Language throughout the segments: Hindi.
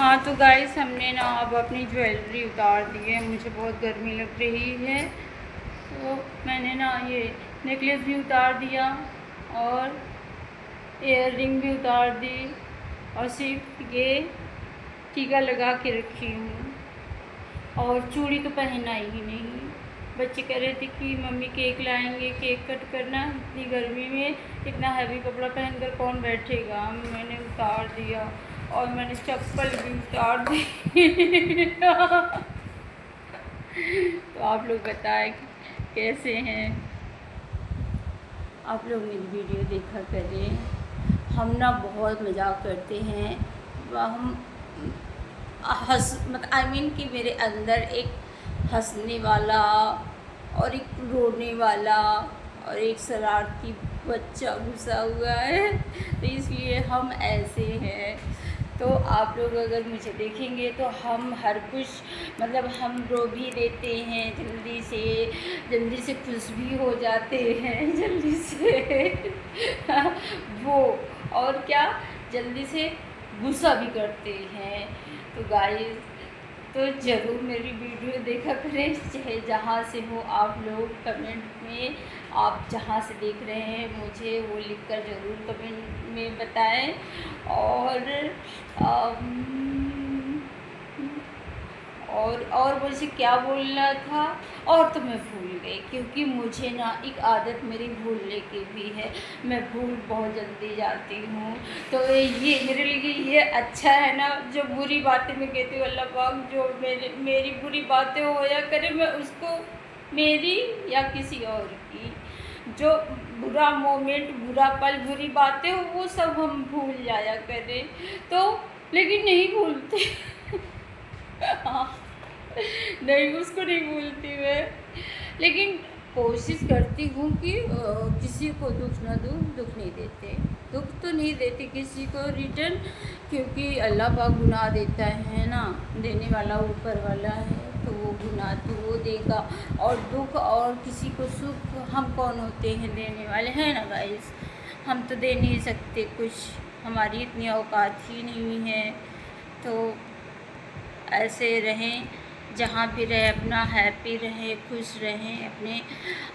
हाँ तो गाइस हमने ना अब अपनी ज्वेलरी उतार दी है। मुझे बहुत गर्मी लग रही है तो मैंने ना ये नेकलेस भी उतार दिया और इयर रिंग भी उतार दी और सिर्फ ये टीका लगा के रखी हूँ और चूड़ी तो पहना ही नहीं। बच्चे कह रहे थे कि मम्मी केक लाएंगे, केक कट करना। इतनी गर्मी में इतना हैवी कपड़ा पहनकर कौन बैठेगा। मैंने उतार दिया और मैंने चप्पल भी उतार दी। तो आप लोग बताएं कैसे हैं। आप लोग मेरी वीडियो देखा करें। हम ना बहुत मजाक करते हैं। हम आई मीन कि मेरे अंदर एक हंसने वाला और एक रोने वाला और एक शरारती बच्चा घुसा हुआ है, तो इसलिए हम ऐसे हैं। तो आप लोग अगर मुझे देखेंगे तो हम हर कुछ हम रो भी देते हैं, जल्दी से खुश भी हो जाते हैं, जल्दी से वो और क्या जल्दी से गुस्सा भी करते हैं। तो गाइस तो ज़रूर मेरी वीडियो देखा करें, चाहे जहाँ से हो आप लोग। कमेंट में आप जहाँ से देख रहे हैं मुझे वो लिखकर ज़रूर कमेंट में बताएं। और मुझे क्या बोलना था और तो मैं भूल गई, क्योंकि मुझे ना एक आदत मेरी भूलने की भी है। मैं भूल बहुत जल्दी जाती हूँ। तो ये मेरे लिए ये अच्छा है ना, जो बुरी बातें मैं कहती हूँ, अल्लाह पाक जो मेरी बुरी बातें होया करे, मैं उसको मेरी या किसी और की जो बुरा मोमेंट, बुरा पल, बुरी बातें हो वो सब हम भूल जाया करें। तो लेकिन नहीं भूलते। हाँ नहीं, उसको नहीं भूलती मैं, लेकिन कोशिश करती हूँ कि किसी को दुख ना दूँ। दुख नहीं देते, दुख तो नहीं देते किसी को रिटर्न, क्योंकि अल्लाह पाक गुनाह देता है ना, देने वाला ऊपर वाला है, तो वो गुनाह तो वो देगा। और दुख और किसी को सुख हम कौन होते हैं देने वाले, हैं ना गाइस। हम तो दे नहीं सकते कुछ, हमारी इतनी औकात ही नहीं है। तो ऐसे रहें, जहाँ भी रहे अपना हैप्पी रहें, खुश रहें। अपने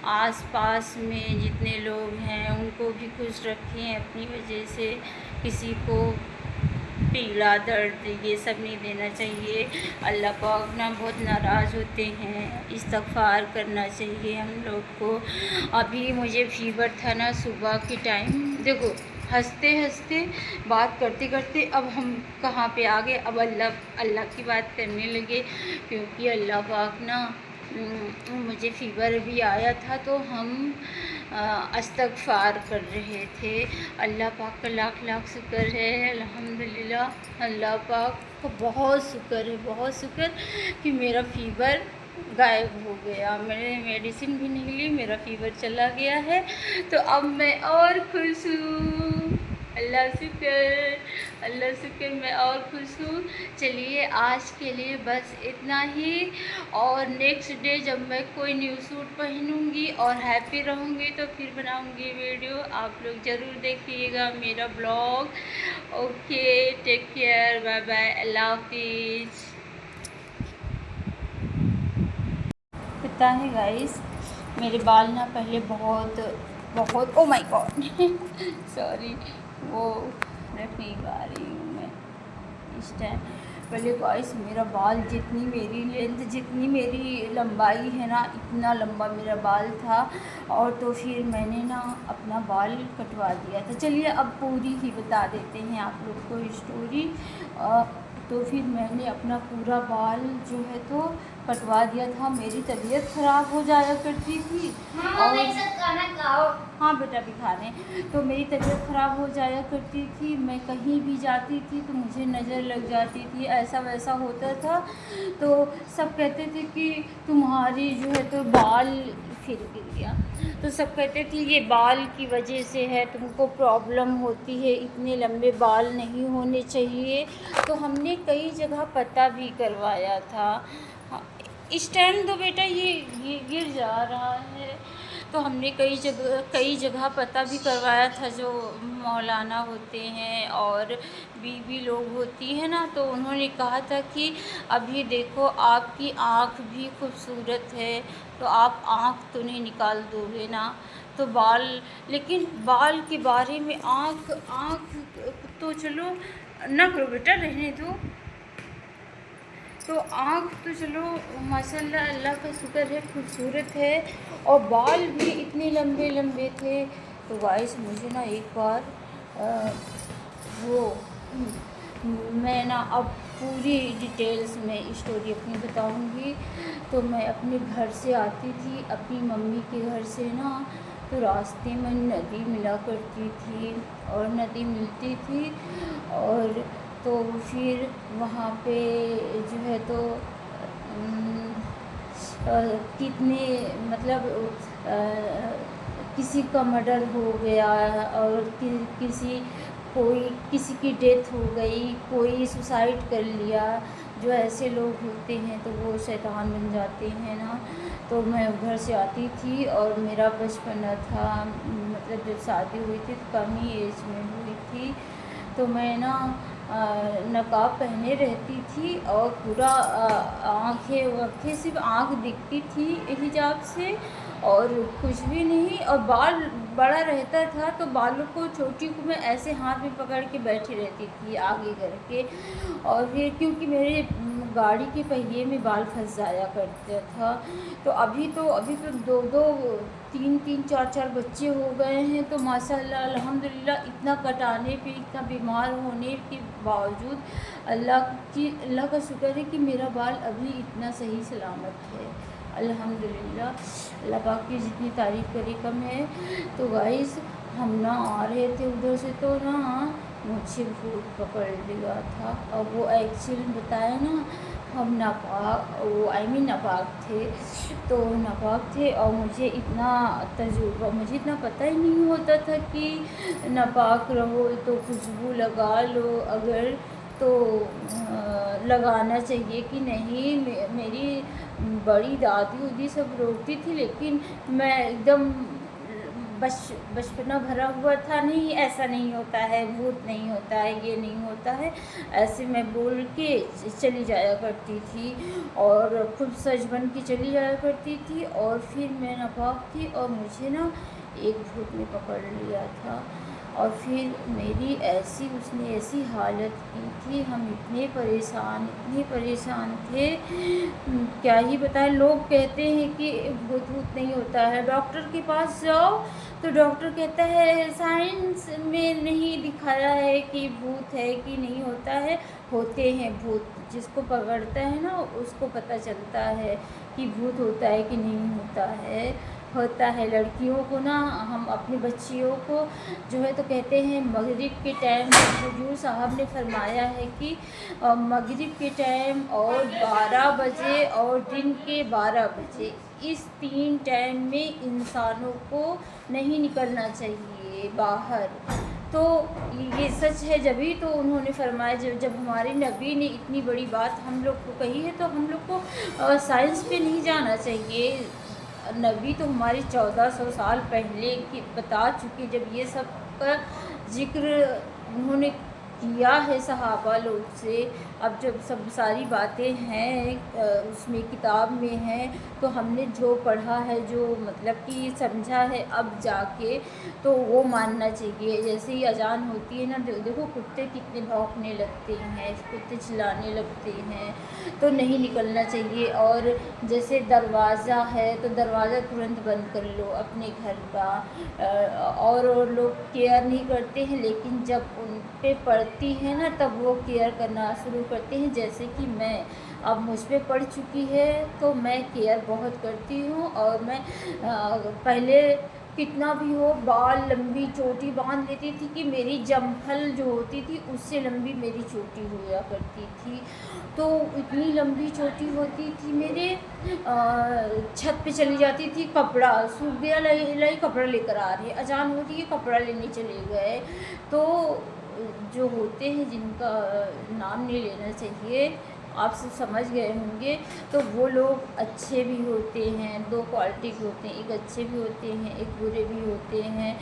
आसपास में जितने लोग हैं उनको भी खुश रखें। अपनी वजह से किसी को पीड़ा, दर्द ये सब नहीं देना चाहिए। अल्लाह पाक ना बहुत नाराज़ होते हैं। इस्तग़फ़ार करना चाहिए हम लोग को। अभी मुझे फीवर था ना सुबह के टाइम, देखो हंसते हंसते बात करते करते अब हम कहाँ पे आ गए। अब अल्लाह की बात करने लगे, क्योंकि अल्लाह पाक ना मुझे फ़ीवर भी आया था तो हम इस्तग़फ़ार कर रहे थे। अल्लाह पाक का लाख लाख शुक्र है, अल्हम्दुलिल्लाह। अल्लाह पाक का बहुत शुक्र है, बहुत शुक्र कि मेरा फ़ीवर गायब हो गया। मैंने मेडिसिन भी नहीं ली, मेरा फ़ीवर चला गया है, तो अब मैं और खुश हूँ। अल्लाह शुक्र, अल्लाह शुक्र, मैं और खुश हूँ। चलिए आज के लिए बस इतना ही, और नेक्स्ट डे जब मैं कोई न्यू सूट पहनूँगी और हैप्पी रहूँगी तो फिर बनाऊँगी वीडियो। आप लोग ज़रूर देखिएगा मेरा blog. Okay, take care, bye bye, अल्लाह हाफिज़। पता है गाइस, मेरे बाल ना पहले बहुत बहुत, ओ माय गॉड सॉरी, वो रख नहीं पा रही हूँ मैं इस टाइम। पहले गाइस मेरा बाल, जितनी मेरी लेंथ, जितनी मेरी लंबाई है ना, इतना लंबा मेरा बाल था। और तो फिर मैंने ना अपना बाल कटवा दिया था। चलिए अब पूरी ही बता देते हैं आप लोग को स्टोरी। तो फिर मैंने अपना पूरा बाल जो है तो कटवा दिया था। मेरी तबीयत ख़राब हो जाया करती थी और खाना खाओ। हाँ बेटा भी खा रहे हैं। तो मेरी तबीयत ख़राब हो जाया करती थी, मैं कहीं भी जाती थी तो मुझे नज़र लग जाती थी, ऐसा वैसा होता था। तो सब कहते थे कि तुम्हारी जो है तो बाल, फिर गिर गया, तो सब कहते थे ये बाल की वजह से है, तुमको प्रॉब्लम होती है, इतने लंबे बाल नहीं होने चाहिए। तो हमने कई जगह पता भी करवाया था। हाँ, इस टाइम तो बेटा ये गिर जा रहा है। तो हमने कई जगह पता भी करवाया था, जो मौलाना होते हैं और बीवी लोग होती है ना, तो उन्होंने कहा था कि अभी देखो आपकी आँख भी खूबसूरत है, तो आप आँख तो नहीं निकाल दोगे ना। तो बाल, लेकिन बाल के बारे में आँख आँख तो चलो ना करो बेटा, रहने दो। तो आँख तो चलो माशाल्लाह अल्लाह का शुक्र है खूबसूरत है, और बाल भी इतने लंबे लंबे थे। तो गाइस मुझे ना एक बार वो मैं ना अब पूरी डिटेल्स में स्टोरी अपनी बताऊंगी। तो मैं अपने घर से आती थी, अपनी मम्मी के घर से ना, तो रास्ते में नदी मिला करती थी, और नदी मिलती थी, और तो फिर वहाँ पे जो है तो कितने मतलब किसी का मर्डर हो गया, और किसी की डेथ हो गई, कोई सुसाइड कर लिया। जो ऐसे लोग होते हैं तो वो शैतान बन जाते हैं ना। तो मैं घर से आती थी, और मेरा बचपना था, मतलब जब शादी हुई थी तो कम ही एज में हुई थी। तो मैं ना नकाब पहने रहती थी, और पूरा आँखें सिर्फ आँख दिखती थी हिजाब से, और कुछ भी नहीं। और बाल बड़ा रहता था, तो बालों को चोटी को मैं ऐसे हाथ में पकड़ के बैठी रहती थी आगे करके। और फिर क्योंकि मेरे गाड़ी के पहिए में बाल फंस जाया करता था। तो अभी तो दो दो तीन तीन चार चार बच्चे हो गए हैं, तो माशाल्लाह अल्हम्दुलिल्लाह इतना कटाने पे, इतना बीमार होने के बावजूद अल्लाह का शुक्र है कि मेरा बाल अभी इतना सही सलामत है अल्हम्दुलिल्लाह। अल्लाह पाक की जितनी तारीफ़ करे कम है। तो गाइस हम ना आ रहे थे उधर से, तो ना मुझे भूत पकड़ लिया था। और वो एक्चुअली बताया ना, हम नापाक, वो आई मीन नापाक थे, तो नापाक थे, और मुझे इतना तजुर्बा, मुझे इतना पता ही नहीं होता था कि नापाक रहो तो खुशबू लगा लो अगर, तो लगाना चाहिए कि नहीं। मेरी बड़ी दादी उदी सब रोकती थी, लेकिन मैं एकदम बचपना भरा हुआ था, नहीं ऐसा नहीं होता है, भूत नहीं होता है, ये नहीं होता है, ऐसे मैं बोल के चली जाया करती थी, और खुद सच बन के चली जाया करती थी। और फिर मैं नापाक थी, और मुझे ना एक भूत ने पकड़ लिया था, और फिर मेरी उसने ऐसी हालत की थी, हम इतने परेशान थे, क्या ही बताएं। लोग कहते हैं कि भूत नहीं होता है, डॉक्टर के पास जाओ तो डॉक्टर कहता है साइंस में नहीं दिखाया है कि भूत है कि नहीं होता है। होते हैं भूत, जिसको पकड़ता है ना उसको पता चलता है कि भूत होता है कि नहीं होता है। लड़कियों को ना, हम अपनी बच्चियों को जो है तो कहते हैं मगरिब के टाइम, हुजूर साहब ने फरमाया है कि मगरिब के टाइम और 12 बजे और दिन के 12 बजे, इस 3 टाइम में इंसानों को नहीं निकलना चाहिए बाहर। तो ये सच है, जभी तो उन्होंने फरमाया, जब हमारे नबी ने इतनी बड़ी बात हम लोग को कही है, तो हम लोग को साइंस पे नहीं जाना चाहिए। नबी तो हमारे 1400 साल पहले की बता चुके, जब ये सब का जिक्र उन्होंने किया है सहाबा लोग से। अब जब सब सारी बातें हैं उसमें किताब में हैं, तो हमने जो पढ़ा है, जो मतलब कि समझा है अब जाके, तो वो मानना चाहिए। जैसे ही अजान होती है ना, देखो कुत्ते कितने भौंकने लगते हैं, कुत्ते चिल्लाने लगते हैं, तो नहीं निकलना चाहिए। और जैसे दरवाज़ा है तो दरवाज़ा तुरंत बंद कर लो अपने घर का। और लोग केयर नहीं करते हैं, लेकिन जब उन पे पड़ती है ना, तब वो केयर करना शुरू करते हैं। जैसे कि मैं, अब मुझ पे पड़ चुकी है, तो मैं केयर बहुत करती हूँ। और मैं पहले कितना भी हो बाल लंबी चोटी बांध लेती थी कि मेरी जमफल जो होती थी उससे लंबी मेरी चोटी होया करती थी। तो इतनी लंबी चोटी होती थी मेरे, छत पे चली जाती थी, कपड़ा सूख गया, लाई कपड़ा लेकर आ रही है, अजान हो रही है, कपड़ा लेने चले गए। तो जो होते हैं जिनका नाम नहीं लेना चाहिए, आप सब समझ गए होंगे। तो वो लोग अच्छे भी होते हैं, दो क्वालिटी के होते हैं, एक अच्छे भी होते हैं, एक बुरे भी होते हैं।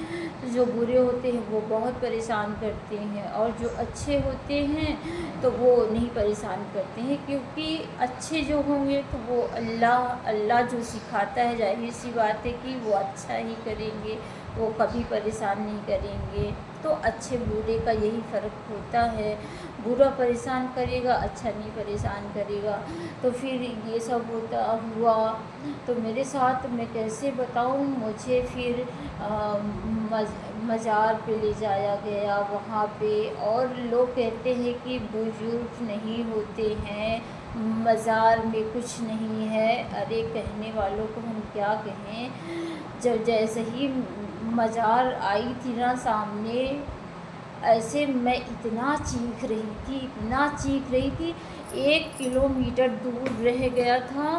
तो जो बुरे होते हैं वो बहुत परेशान करते हैं, और जो अच्छे होते हैं तो वो नहीं परेशान करते हैं, क्योंकि अच्छे जो होंगे तो वो अल्लाह जो सिखाता है, जाहिर सी बात है कि वो अच्छा ही करेंगे, वो कभी परेशान नहीं करेंगे। तो अच्छे बुरे का यही फ़र्क होता है, बुरा परेशान करेगा, अच्छा नहीं परेशान करेगा। तो फिर ये सब होता हुआ, तो मेरे साथ मैं कैसे बताऊँ, मुझे फिर मज़ार पे ले जाया गया वहाँ पे, और लोग कहते हैं कि बुजुर्ग नहीं होते हैं, मज़ार में कुछ नहीं है। अरे कहने वालों को हम क्या कहें, जब जैसे ही मज़ार आई थी ना सामने, ऐसे मैं इतना चीख रही थी, इतना चीख रही थी। 1 किलोमीटर दूर रह गया था,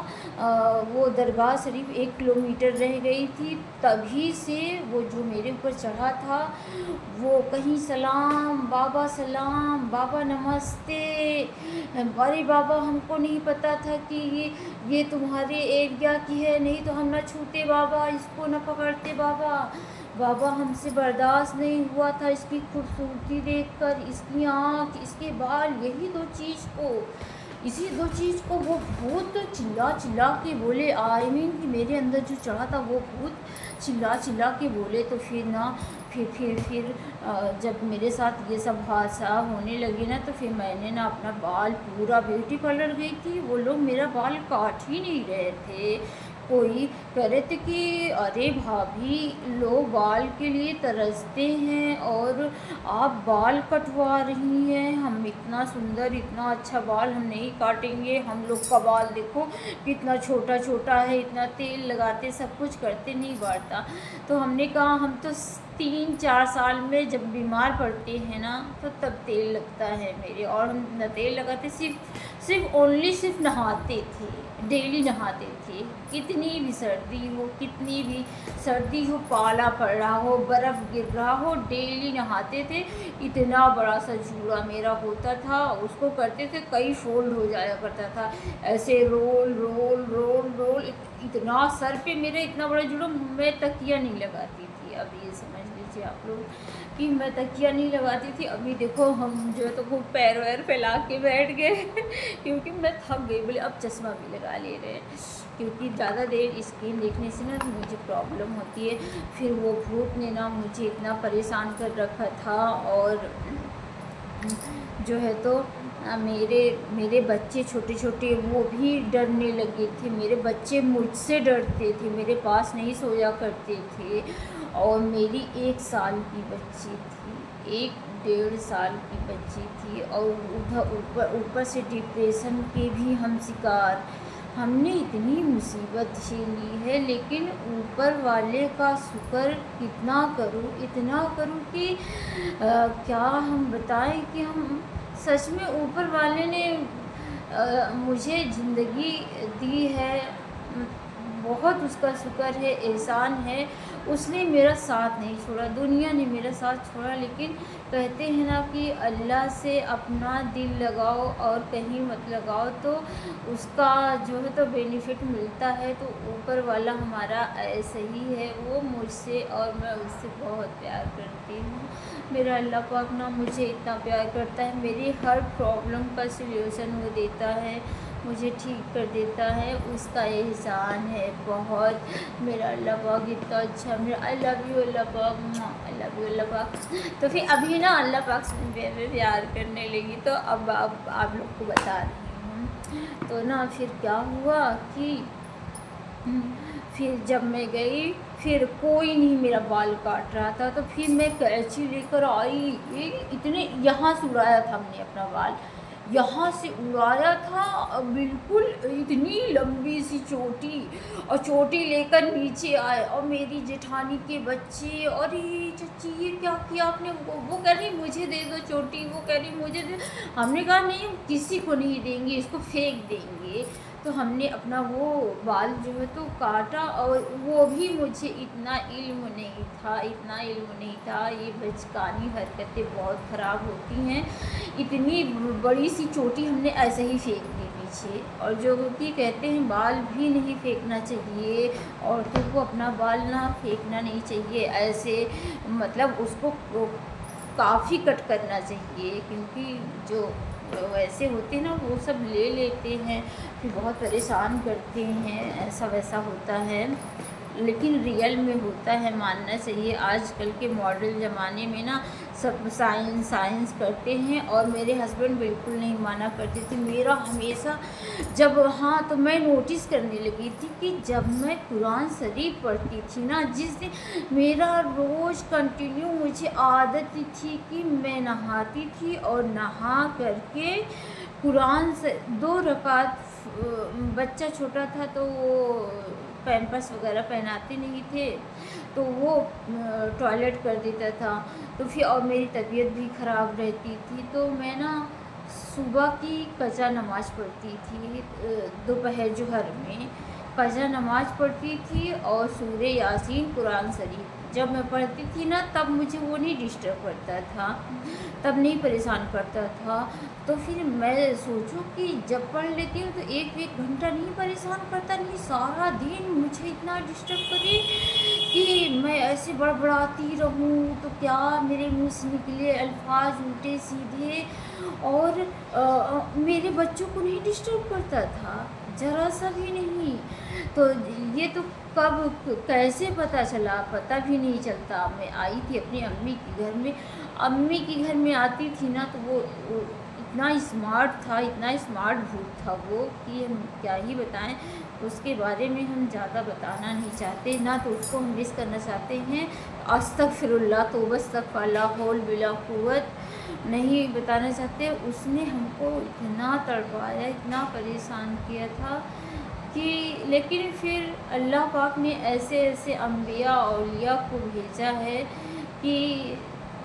वो दरगाह शरीफ 1 किलोमीटर रह गई थी। तभी से वो जो मेरे ऊपर चढ़ा था, वो कहीं सलाम बाबा नमस्ते। अरे बाबा, हमको नहीं पता था कि ये तुम्हारे एरिया की है, नहीं तो हम ना छूते बाबा, इसको न पकड़ते बाबा। बाबा, हमसे बर्दाश्त नहीं हुआ था इसकी खूबसूरती देखकर, इसकी आँख, इसके बाल, इसी दो चीज़ को वो भूत चिल्ला चिल्ला के बोले। आई मीन कि मेरे अंदर जो चढ़ा था वो भूत चिल्ला चिल्ला के बोले। तो फिर ना फिर जब मेरे साथ ये सब हादसा होने लगे ना, तो फिर मैंने ना अपना बाल पूरा, ब्यूटी पार्लर गई थी, वो लोग मेरा बाल काट ही नहीं रहे थे। कोई कह रहे थे कि अरे भाभी, लोग बाल के लिए तरसते हैं और आप बाल कटवा रही हैं, हम इतना सुंदर, इतना अच्छा बाल हम नहीं काटेंगे, हम लोग का बाल देखो कितना छोटा छोटा है, इतना तेल लगाते, सब कुछ करते, नहीं बढ़ता। तो हमने कहा हम तो 3-4 साल में जब बीमार पड़ते हैं ना, तो तब तेल लगता है मेरे, और हम न तेल लगाते, सिर्फ नहाते थे, डेली नहाते थे। कितनी भी सर्दी हो, पाला पड़ रहा हो, बर्फ़ गिर रहा हो, डेली नहाते थे। इतना बड़ा सा जूड़ा मेरा होता था, उसको करते थे कई फोल्ड हो जाया करता था, ऐसे रोल रोल रोल रोल, इतना सर पे मेरे इतना बड़ा जूड़ा, मैं तकिया नहीं लगाती थी। अब ये समझ लीजिए आप लोग कि मैं तकिया नहीं लगाती थी। अभी देखो हम जो है तो खूब पैर वैर फैला के बैठ गए क्योंकि मैं थक गई, बोले अब चश्मा भी लगा ले रहे हैं, क्योंकि ज़्यादा देर स्क्रीन देखने से ना मुझे प्रॉब्लम होती है। फिर वो भूत ने ना मुझे इतना परेशान कर रखा था, और जो है तो मेरे बच्चे छोटे छोटे वो भी डरने लगे थे। मेरे बच्चे मुझसे डरते थे, मेरे पास नहीं सोया करते थे। और मेरी 1 साल की बच्ची थी, 1-1.5 साल की बच्ची थी, और उधर ऊपर से डिप्रेशन के भी हम शिकार। हमने इतनी मुसीबत झेली है, लेकिन ऊपर वाले का शुक्र इतना करूं कि क्या हम बताएं कि हम सच में ऊपर वाले ने मुझे ज़िंदगी दी है, बहुत उसका शुक्र है, एहसान है। उसने मेरा साथ नहीं छोड़ा, दुनिया ने मेरा साथ छोड़ा, लेकिन कहते हैं ना कि अल्लाह से अपना दिल लगाओ और कहीं मत लगाओ, तो उसका जो है तो बेनिफिट मिलता है। तो ऊपर वाला हमारा ऐसे ही है, वो मुझसे और मैं उससे बहुत प्यार करती हूँ। मेरा अल्लाह पाक ना मुझे इतना प्यार करता है, मेरी हर प्रॉब्लम का सल्यूशन वो देता है, मुझे ठीक कर देता है, उसका एहसान है बहुत। मेरा अल्लाह पाक इतना अच्छा, मेरा आई लव यू अल्लाह पाक, आई लव यू अल्लाह पाक। तो फिर अभी ना अल्लाह पाक से मैं प्यार करने लगी, तो अब आप लोग को बता रही हूँ। तो ना फिर क्या हुआ कि फिर जब मैं गई, फिर कोई नहीं मेरा बाल काट रहा था, तो फिर मैं कैंची लेकर आई। ये इतने यहाँ से उड़ाया था हमने अपना बाल, यहाँ से उड़ाया था, बिल्कुल इतनी लंबी सी चोटी, और चोटी लेकर नीचे आए, और मेरी जेठानी के बच्चे, अरे चच्ची ये क्या किया आपने, वो कह रही मुझे दे दो चोटी, वो कह रही मुझे दे। हमने कहा नहीं, किसी को नहीं देंगे, इसको फेंक देंगे। तो हमने अपना वो बाल जो है तो काटा, और वो भी मुझे इतना इल्म नहीं था, इतना इल्म नहीं था। ये बचकानी हरकतें बहुत ख़राब होती हैं। इतनी बड़ी सी चोटी हमने ऐसे ही फेंक दी पीछे। और जो कि कहते हैं बाल भी नहीं फेंकना चाहिए, औरतों को अपना बाल ना फेंकना नहीं चाहिए ऐसे, मतलब उसको काफ़ी कट करना चाहिए, क्योंकि जो वैसे होते हैं ना वो सब ले लेते हैं, फिर बहुत परेशान करते हैं, ऐसा वैसा होता है। लेकिन रियल में होता है, मानना चाहिए। आजकल के मॉडर्न ज़माने में ना सब साइंस साइंस करते हैं, और मेरे हस्बैंड बिल्कुल नहीं माना करते थे। मेरा हमेशा जब, हाँ, तो मैं नोटिस करने लगी थी कि जब मैं कुरान शरीफ पढ़ती थी ना, जिस दिन मेरा रोज़ कंटिन्यू मुझे आदत थी कि मैं नहाती थी और नहा करके कुरान से 2 रकात, बच्चा छोटा था तो वो पैम्पर्स वगैरह पहनाते नहीं थे, तो वो टॉयलेट कर देता था। तो फिर और मेरी तबीयत भी ख़राब रहती थी, तो मैं ना सुबह की कज़ा नमाज़ पढ़ती थी, दोपहर जोहर में कज़ा नमाज़ पढ़ती थी, और सूरे यासीन कुरान शरीफ जब मैं पढ़ती थी ना, तब मुझे वो नहीं डिस्टर्ब करता था, तब नहीं परेशान करता था। तो फिर मैं सोचूं कि जब पढ़ लेती हूँ तो एक एक घंटा नहीं परेशान करता, नहीं सारा दिन मुझे इतना डिस्टर्ब करे कि मैं ऐसे बड़बड़ाती रहूँ, तो क्या मेरे मुँह से निकले अल्फाज उल्टे सीधे। और मेरे बच्चों को नहीं डिस्टर्ब करता था, ज़रा सा भी नहीं। तो ये तो कब कैसे पता चला, पता भी नहीं चलता। मैं आई थी अपनी अम्मी के घर में, अम्मी के घर में आती थी ना, तो वो इतना स्मार्ट था, इतना स्मार्ट भूत था वो, कि हम क्या ही बताएं। उसके बारे में हम ज़्यादा बताना नहीं चाहते, ना तो उसको हम मिस करना चाहते हैं। अस्तगफिरुल्लाह, तौबा अस्तगफिरुल्लाह, ला हौल बिला कुव्वत नहीं बताना चाहते। उसने हमको इतना तड़पाया, इतना परेशान किया था कि, लेकिन फिर अल्लाह पाक ने ऐसे ऐसे अम्बिया औलिया को भेजा है कि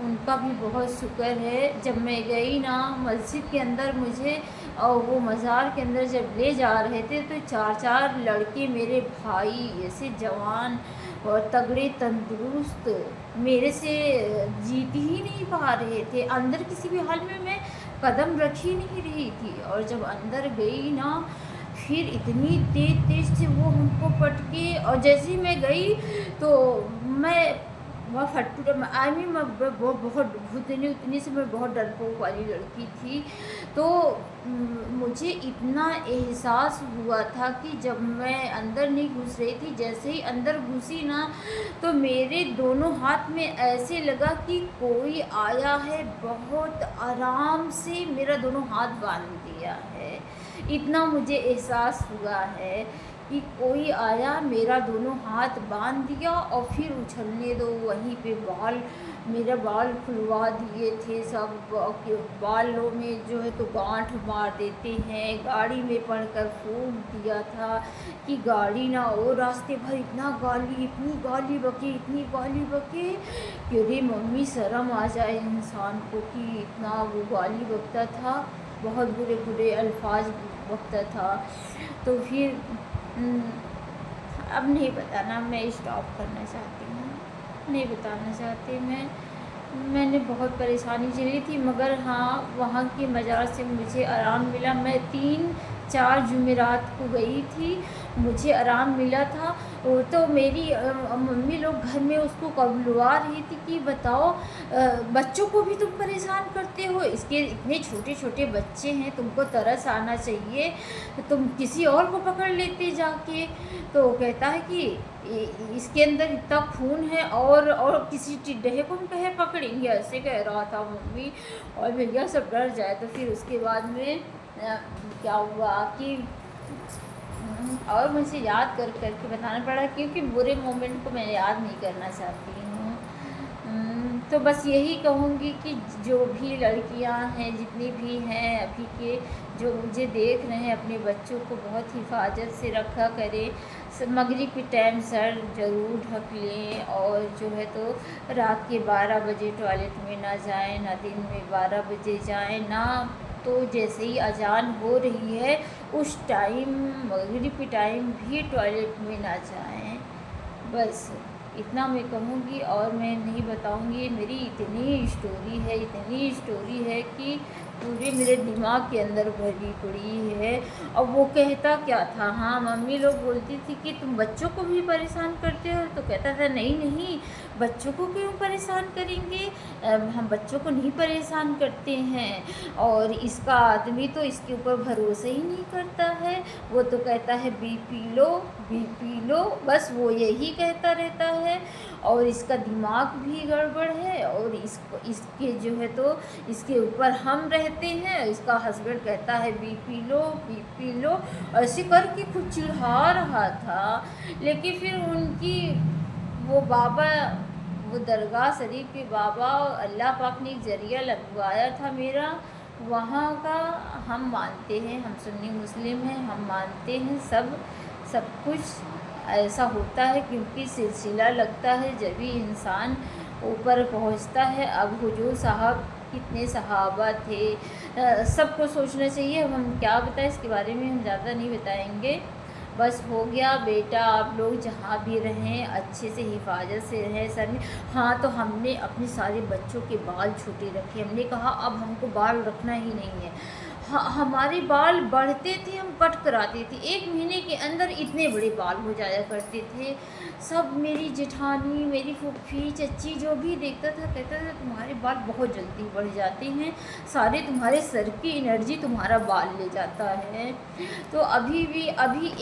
उनका भी बहुत शुक्र है। जब मैं गई ना मस्जिद के अंदर, मुझे और वो मज़ार के अंदर जब ले जा रहे थे, तो 4-4 लड़के मेरे भाई ऐसे जवान और तगड़े तंदुरुस्त मेरे से जीत ही नहीं पा रहे थे। अंदर किसी भी हाल में मैं कदम रख ही नहीं रही थी, और जब अंदर गई ना, फिर इतनी तेज़ तेज़ से वो हमको पटके, और जैसे ही मैं गई तो मैं वह फट्टू आई मीन मैं बहुत उतनी से मैं बहुत डरपोक वाली लड़की थी। तो मुझे इतना एहसास हुआ था कि जब मैं अंदर नहीं घुस रही थी, जैसे ही अंदर घुसी ना, तो मेरे दोनों हाथ में ऐसे लगा कि कोई आया है, बहुत आराम से मेरा दोनों हाथ बांध दिया है। इतना मुझे एहसास हुआ है कि कोई आया, मेरा दोनों हाथ बांध दिया, और फिर उछलने दो वहीं पे बाल, मेरा बाल खुलवा दिए थे सब। बालों में जो है तो गांठ मार देते हैं, गाड़ी में पड़कर फूंक दिया था कि गाड़ी ना, वो रास्ते भर इतना गाली, इतनी गाली बके, इतनी गाली बके कि अरे मम्मी शर्म आ जाए इंसान को कि इतना वो गाली बकता था, बहुत बुरे बुरे अल्फाज बकता था। तो फिर अब नहीं बताना, मैं स्टॉप करना चाहती हूँ, नहीं बताना चाहती मैं। मैंने बहुत परेशानी झेली थी, मगर हाँ, वहाँ की मज़ार से मुझे आराम मिला। मैं 3-4 जुमेरात को गई थी, मुझे आराम मिला था। वो तो मेरी मम्मी लोग घर में उसको कबुलवा रही थी कि बताओ, बच्चों को भी तुम परेशान करते हो, इसके इतने छोटे छोटे बच्चे हैं, तुमको तरस आना चाहिए, तुम किसी और को पकड़ लेते जाके। तो कहता है कि इसके अंदर इतना खून है, और किसी टिड्डे को हम कहे पकड़ेंगे, ऐसे कह रहा था मम्मी और भैया सब डर जाए। तो फिर उसके बाद में क्या हुआ कि और मुझे याद कर करके बताना पड़ा, क्योंकि बुरे मोमेंट को मैं याद नहीं करना चाहती हूँ। तो बस यही कहूँगी कि जो भी लड़कियाँ हैं, जितनी भी हैं अभी के, जो मुझे देख रहे हैं, अपने बच्चों को बहुत हिफाजत से रखा करें। मगरिब के टाइम सर ज़रूर ढक लें, और जो है तो रात के 12 बजे टॉयलेट में ना जाएं, ना दिन में 12 बजे जाएं, ना तो जैसे ही अजान हो रही है उस टाइम, मगरिब के टाइम भी टॉयलेट में ना जाएं। बस इतना मैं कहूँगी और मैं नहीं बताऊँगी। मेरी इतनी स्टोरी है कि पूरे मेरे दिमाग के अंदर भरी पड़ी है। और वो कहता क्या था, हाँ मम्मी लोग बोलती थी कि तुम बच्चों को भी परेशान करते हो, तो कहता था नहीं नहीं, बच्चों को क्यों परेशान करेंगे, हम बच्चों को नहीं परेशान करते हैं। और इसका आदमी तो इसके ऊपर भरोसा ही नहीं करता है, वो तो कहता है बीपी लो, बस वो यही कहता रहता है। और इसका दिमाग भी गड़बड़ है, और इसके जो है तो इसके ऊपर हम रहते हैं, इसका हस्बैंड कहता है बीपी लो, ऐसे करके खुद चिढ़ा रहा था। लेकिन फिर उनकी वो बाबा, वो दरगाह शरीफ के बाबा, अल्लाह पाक ने एक ज़रिया लगवाया था मेरा वहाँ का। हम मानते हैं, हम सुन्नी मुस्लिम हैं, हम मानते हैं सब कुछ ऐसा होता है, क्योंकि सिलसिला लगता है जब भी इंसान ऊपर पहुँचता है। अब हुजूर साहब कितने सहाबा थे, सबको सोचना चाहिए। अब हम क्या बताएं, इसके बारे में हम ज़्यादा नहीं बताएंगे। बस हो गया बेटा, आप लोग जहाँ भी रहें अच्छे से हिफाजत से रहें। सर ने, हाँ तो हमने अपने सारे बच्चों के बाल छोटे रखे। हमने कहा अब हमको बाल रखना ही नहीं है। हाँ, हमारे बाल बढ़ते थे, हम कट कराते थे, 1 महीने के अंदर इतने बड़े बाल हो जाया करते थे। सब मेरी जेठानी, मेरी फूफी, चच्ची जो भी देखता था कहता था तुम्हारे बाल बहुत जल्दी बढ़ जाते हैं, सारे तुम्हारे सर की एनर्जी तुम्हारा बाल ले जाता है। तो अभी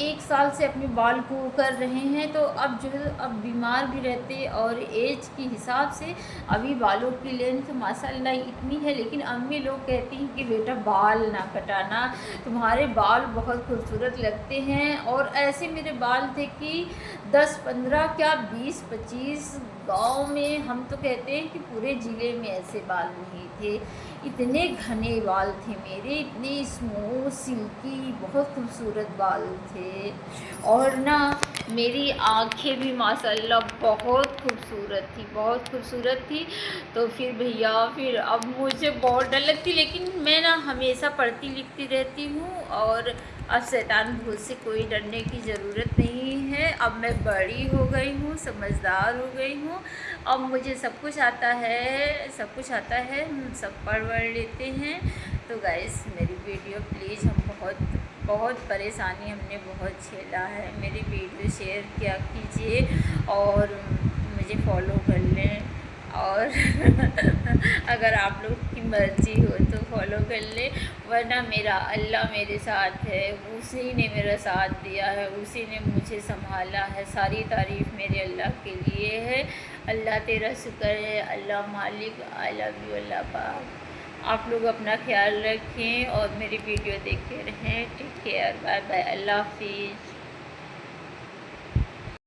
1 साल से अपने बाल को कर रहे हैं, तो अब जो है अब बीमार भी रहते, और एज के हिसाब से अभी बालों की लेंथ माशाल्लाह इतनी है। लेकिन अम्मी लोग कहती हैं कि बेटा बाल ना कटाना, तुम्हारे बाल बहुत खूबसूरत लगते हैं। और ऐसे मेरे बाल थे कि 10-15 क्या 20-25 गांव में, हम तो कहते हैं कि पूरे ज़िले में ऐसे बाल नहीं थे। इतने घने बाल थे मेरे, इतने स्मूथ सिल्की, बहुत खूबसूरत बाल थे। और ना मेरी आँखें भी माशाल्लाह बहुत खूबसूरत थी। तो फिर भैया, फिर अब मुझे बहुत डर लगती, लेकिन मैं ना हमेशा पढ़ती लिखती रहती हूँ, और अब शैतान भूत से कोई डरने की ज़रूरत नहीं है। अब मैं बड़ी हो गई हूँ, समझदार हो गई हूँ, अब मुझे सब कुछ आता है, हम सब पढ़ लेते हैं। तो गाइस मेरी वीडियो प्लीज़, हम बहुत परेशानी हमने बहुत झेला है, मेरी वीडियो शेयर किया कीजिए और मुझे फॉलो कर लें। और अगर आप लोग की मर्ज़ी हो तो फॉलो कर ले, वरना मेरा अल्लाह मेरे साथ है, उसी ने मेरा साथ दिया है, उसी ने मुझे संभाला है। सारी तारीफ़ मेरे अल्लाह के लिए है। अल्लाह तेरा शुक्र है, अल्लाह मालिक, आई लव यू अल्लाह पाक। आप लोग अपना ख्याल रखें और मेरी वीडियो देखते रहें। टेक केयर, बाय बाय, अल्लाह हाफिज़।